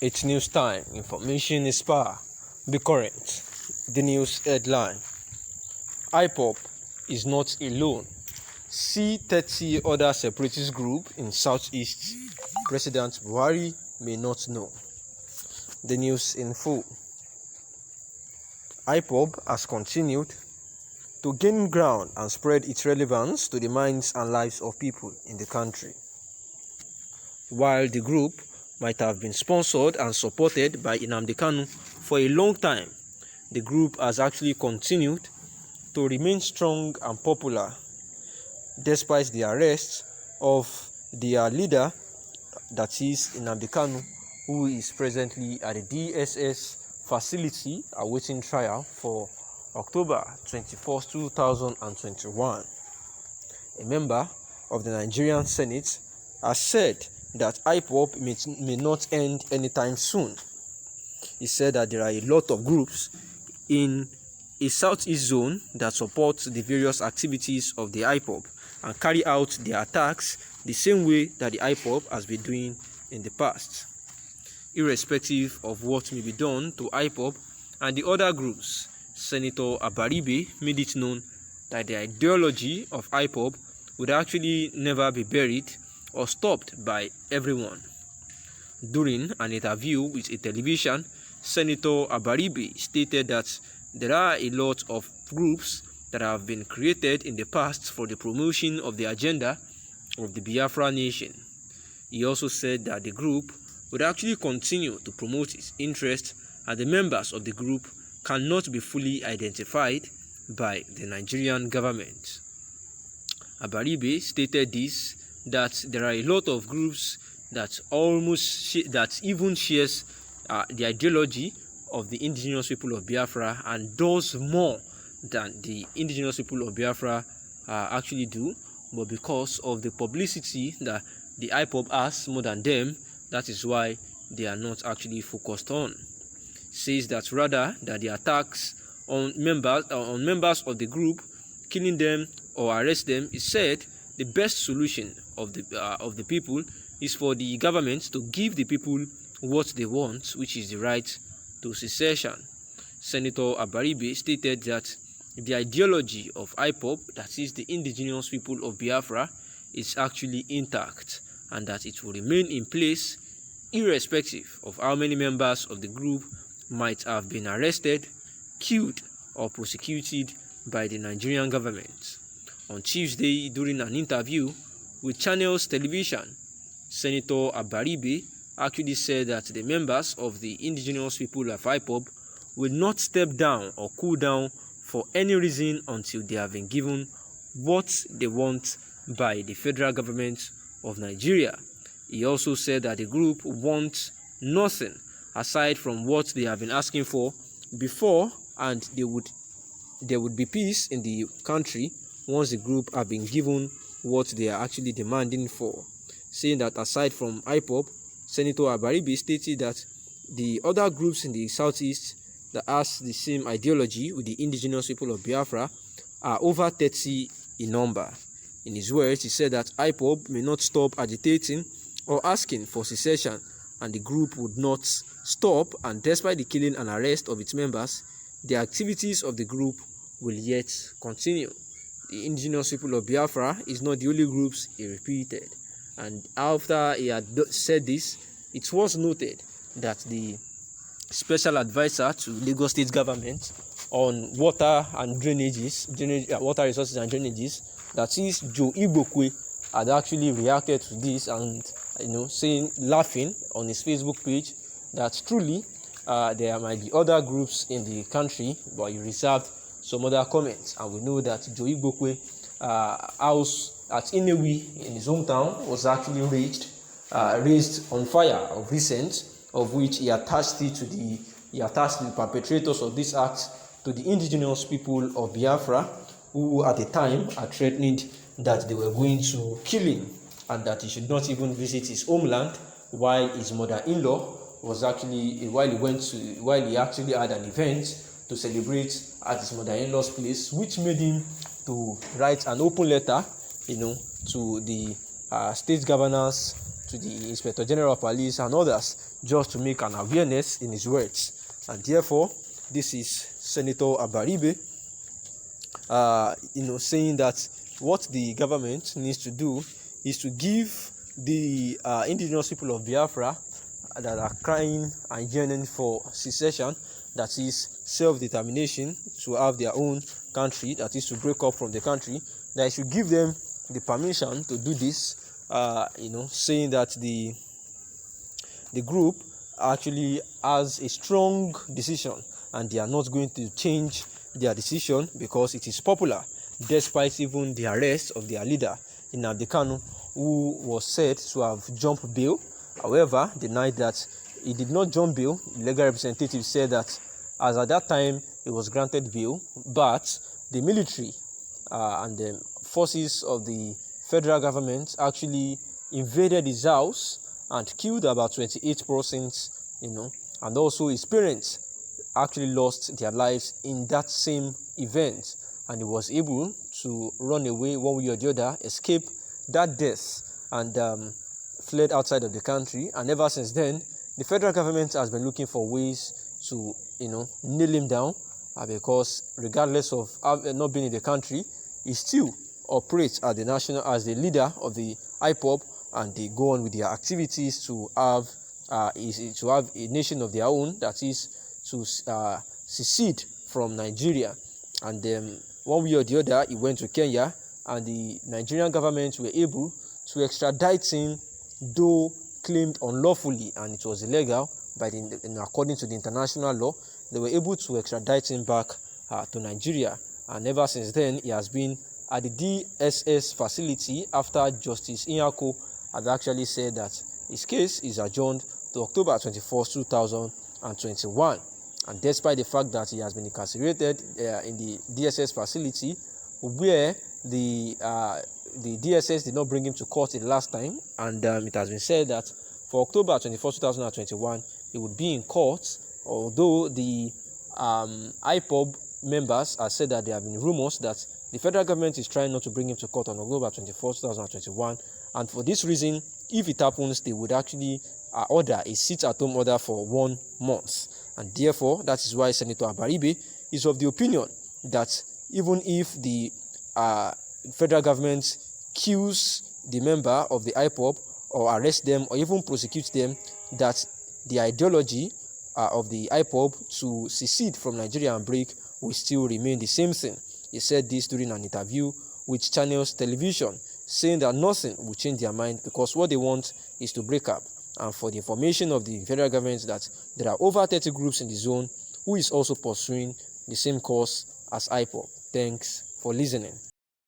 It's news time. Information is power. Be current. The news headline: IPOB is not alone. See 30 other separatist groups in Southeast. President Buhari may not know. The news in full. IPOB has continued to gain ground and spread its relevance to the minds and lives of people in the country. While the group might have been sponsored and supported by Kanu for a long time, the group has actually continued to remain strong and popular despite the arrest of their leader, that is Kanu, who is presently at the DSS facility awaiting trial for October 21, 2021. A member of the Nigerian Senate has said that IPOB may not end anytime soon. He said that there are a lot of groups in a southeast zone that support the various activities of the IPOB and carry out their attacks the same way that the IPOB has been doing in the past. Irrespective of what may be done to IPOB and the other groups, Senator Abaribe made it known that the ideology of IPOB would actually never be buried or stopped by everyone. During an interview with a television, Senator Abaribe stated that there are a lot of groups that have been created in the past for the promotion of the agenda of the Biafra nation. He also said that the group would actually continue to promote its interests, and the members of the group cannot be fully identified by the Nigerian government. Abaribe stated this, that there are a lot of groups that even shares the ideology of the indigenous people of Biafra and does more than the indigenous people of Biafra actually do, but because of the publicity that the IPOB has more than them, that is why they are not actually focused on. Says that rather that the attacks on members of the group, killing them or arrest them, is said the best solution of the people is for the government to give the people what they want, which is the right to secession. Senator Abaribe stated that the ideology of IPOB, that is the indigenous people of Biafra, is actually intact and that it will remain in place irrespective of how many members of the group might have been arrested, killed, or prosecuted by the Nigerian government. On Tuesday, during an interview with Channels Television, Senator Abaribe actually said that the members of the indigenous people of IPOB will not step down or cool down for any reason until they have been given what they want by the federal government of Nigeria. He also said that the group wants nothing aside from what they have been asking for before, and there would be peace in the country once the group have been given what they are actually demanding for. Saying that aside from IPOB, Senator Abaribe stated that the other groups in the southeast that has the same ideology with the indigenous people of Biafra are over 30 in number. In his words, he said that IPOB may not stop agitating or asking for secession, and the group would not stop, and despite the killing and arrest of its members, the activities of the group will yet continue. The indigenous people of Biafra is not the only groups, he repeated. And after he had said this, it was noted that the special advisor to Lagos State government on water and water resources and drainages, that is Joe Igboho, had actually reacted to this and laughing on his Facebook page that truly there might be other groups in the country, but he reserved some other comments. And we know that Joe Igboho house at Inewi in his hometown was actually raised on fire of recent, of which he attached the perpetrators of this act to the indigenous people of Biafra, who at the time had threatened that they were going to kill him and that he should not even visit his homeland while his mother-in-law was actually while he actually had an event to celebrate at his mother-in-law's place, which made him to write an open letter to the state governors to the Inspector General of Police and others, just to make an awareness in his words. And therefore, this is Senator Abaribe, saying that what the government needs to do is to give the indigenous people of Biafra that are crying and yearning for secession, that is self-determination, to have their own country, that is to break up from the country, that it should give them the permission to do this, saying that the group actually has a strong decision and they are not going to change their decision because it is popular, despite even the arrest of their leader, Kanu, who was said to have jumped bail. However, denied that he did not jump bail. The legal representative said that as at that time he was granted bail, but the military and the forces of the federal government actually invaded his house and killed about 28 persons, and also his parents actually lost their lives in that same event, and he was able to run away one way or the other, escape that death, and fled outside of the country. And ever since then, the federal government has been looking for ways to nail him down, because regardless of not being in the country, he still operates as the leader of the IPOB, and they go on with their activities to have a nation of their own, that is to secede from Nigeria. And one way or the other, he went to Kenya, and the Nigerian government were able to extradite him, though claimed unlawfully, and it was illegal according to the international law. They were able to extradite him back to Nigeria, and ever since then he has been at the DSS facility after Justice Inyako had actually said that his case is adjourned to October 24th, 2021. And despite the fact that he has been incarcerated in the DSS facility, where the DSS did not bring him to court the last time, and it has been said that for October 24, 2021, he would be in court, although the IPOB members have said that there have been rumors that the federal government is trying not to bring him to court on October 24, 2021, and for this reason, if it happens, they would actually order a sit-at-home order for 1 month. And therefore, that is why Senator Abaribe is of the opinion that even if the federal government kills the member of the IPOB or arrest them or even prosecute them, that the ideology of the IPOB to secede from Nigeria and break will still remain the same thing. He said this during an interview with Channels Television, saying that nothing will change their mind because what they want is to break up. And for the information of the federal government, that there are over 30 groups in the zone who is also pursuing the same course as IPOB. Thanks for listening.